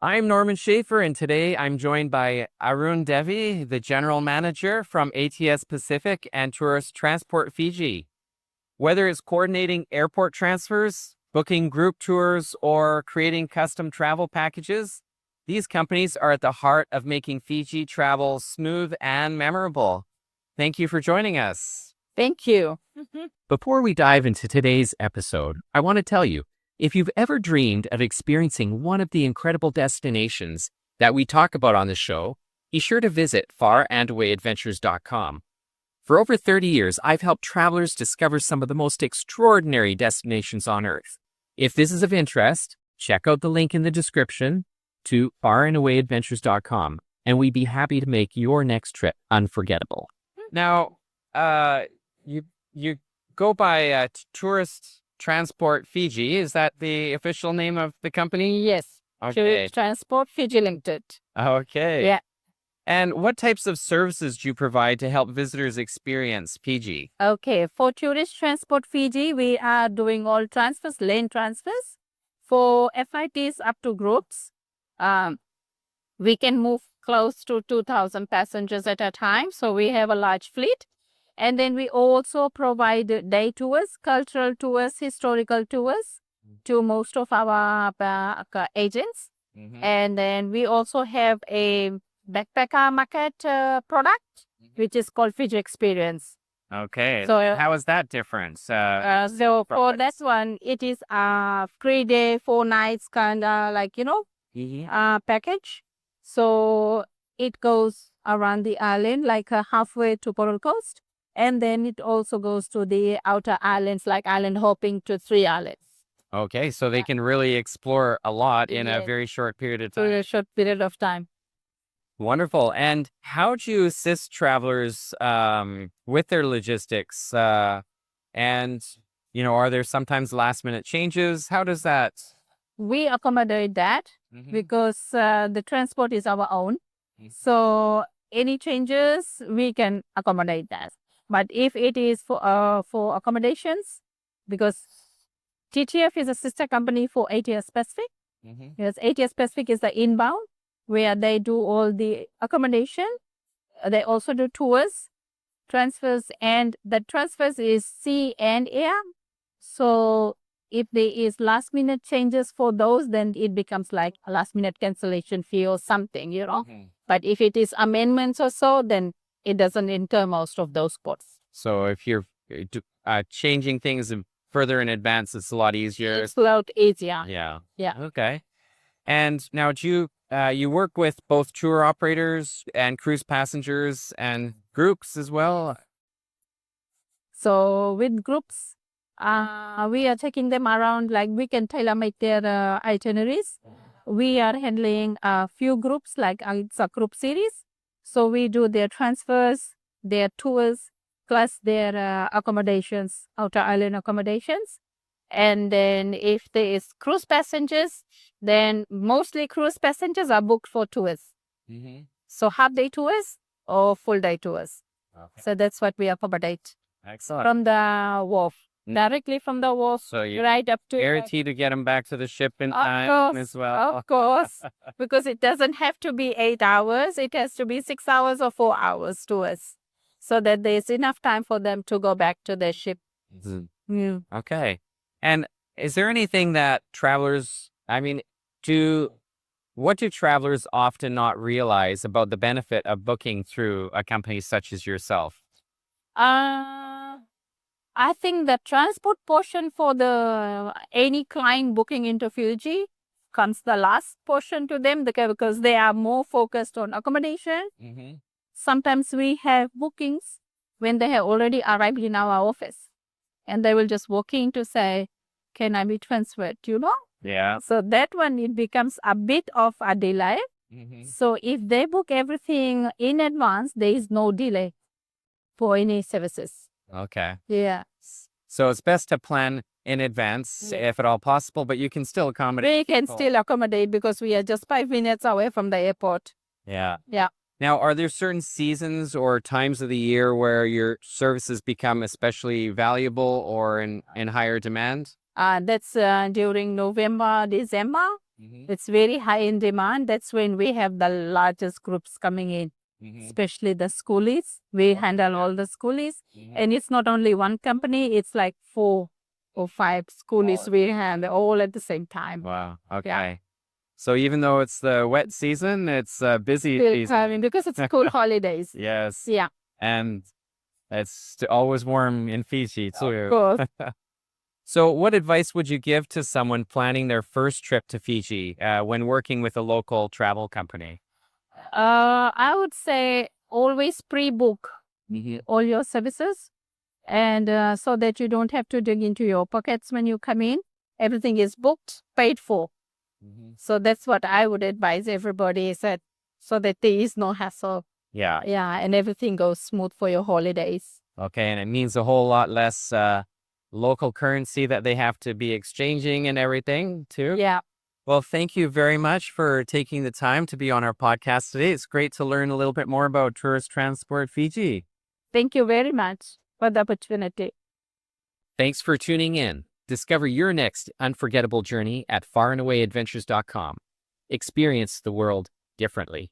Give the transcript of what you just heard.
I'm Norman Schafer, and today I'm joined by Arun Devi, the General Manager from ATS Pacific and Tourist Transport Fiji. Whether it's coordinating airport transfers, booking group tours, or creating custom travel packages, these companies are at the heart of making Fiji travel smooth and memorable. Thank you for joining us. Thank you. Before we dive into today's episode, I want to tell you, if you've ever dreamed of experiencing one of the incredible destinations that we talk about on the show, be sure to visit farandawayadventures.com. For over 30 years, I've helped travelers discover some of the most extraordinary destinations on Earth. If this is of interest, check out the link in the description to farandawayadventures.com, and we'd be happy to make your next trip unforgettable. Now, you go by Tourist Transport Fiji. Is that the official name of the company? Yes. Okay. Tourist Transport Fiji Limited. Okay. Yeah. And what types of services do you provide to help visitors experience Fiji? Okay. For Tourist Transport Fiji, we are doing all transfers, lane transfers. For FITs up to groups, we can move close to 2,000 passengers at a time. So we have a large fleet. And then we also provide day tours, cultural tours, historical tours to most of our agents. Mm-hmm. And then we also have a backpacker market product, which is called Fiji Experience. Okay. So how is that different? so for that one, it is a 3-day, 4 nights kind of package. So it goes around the island, like halfway to Coral Coast. And then it also goes to the outer islands, like island hopping to 3 islands. Okay, so they can really explore a lot in a Yes. very short period of time. For a short period of time. Wonderful. And how do you assist travelers with their logistics? And, are there sometimes last minute changes? How does that? We accommodate that because the transport is our own. Mhm. So any changes, we can accommodate that. But if it is for accommodations, because TTF is a sister company for ATS Pacific. Yes, ATS Pacific is the inbound, where they do all the accommodation. They also do tours, transfers, and the transfers is sea and air. So if there is last minute changes for those, then it becomes like a last minute cancellation fee or something, But if it is amendments or so, then it doesn't enter most of those spots. So if you're changing things further in advance, it's a lot easier. It's a lot easier. Yeah. Yeah. Okay. And now, do you work with both tour operators and cruise passengers and groups as well? So with groups, we are taking them around, like we can tailor-make their itineraries. We are handling a few groups, like it's a group series. So we do their transfers, their tours, plus their accommodations, outer island accommodations. And then if there is cruise passengers, then mostly cruise passengers are booked for tours. So half-day tours or full-day tours. Okay. So that's what we accommodate. Excellent. From the wharf. Directly from the wharf, So you right up to... guarantee to get them back to the ship in Of time course, as well. Of course, because it doesn't have to be 8 hours. It has to be 6 hours or 4 hours tours, so that there's enough time for them to go back to their ship. Okay. And is there anything that travelers, what do travelers often not realize about the benefit of booking through a company such as yourself? I think the transport portion for any client booking into Fiji comes the last portion to them because they are more focused on accommodation. Sometimes we have bookings when they have already arrived in our office, and they will just walk in to say, can I be transferred, Yeah. So that one, it becomes a bit of a delay. So if they book everything in advance, there is no delay for any services. Okay. Yeah. So it's best to plan in advance, if at all possible, but you can still accommodate. We can people. still accommodate because we are just 5 minutes away from the airport. Yeah. Yeah. Now, are there certain seasons or times of the year where your services become especially valuable or in higher demand? That's during November, December. It's very high in demand. That's when we have the largest groups coming in, especially the schoolies. We handle all the schoolies. And it's not only one company, it's like 4 or 5 schoolies we handle all at the same time. Wow. Okay. So even though it's the wet season, it's busy Still season. coming because it's school holidays. Yes. Yeah, And it's always warm in Fiji too. of course. So what advice would you give to someone planning their first trip to Fiji when working with a local travel company? I would say always pre-book all your services, and so that you don't have to dig into your pockets when you come in. Everything is booked, paid for. So that's what I would advise everybody, is that so that there is no hassle. Yeah. Yeah, and everything goes smooth for your holidays. Okay. And it means a whole lot less local currency that they have to be exchanging and everything too. Yeah. Well, thank you very much for taking the time to be on our podcast today. It's great to learn a little bit more about Tourist Transport Fiji. Thank you very much for the opportunity. Thanks for tuning in. Discover your next unforgettable journey at farandawaядventures.com. Experience the world differently.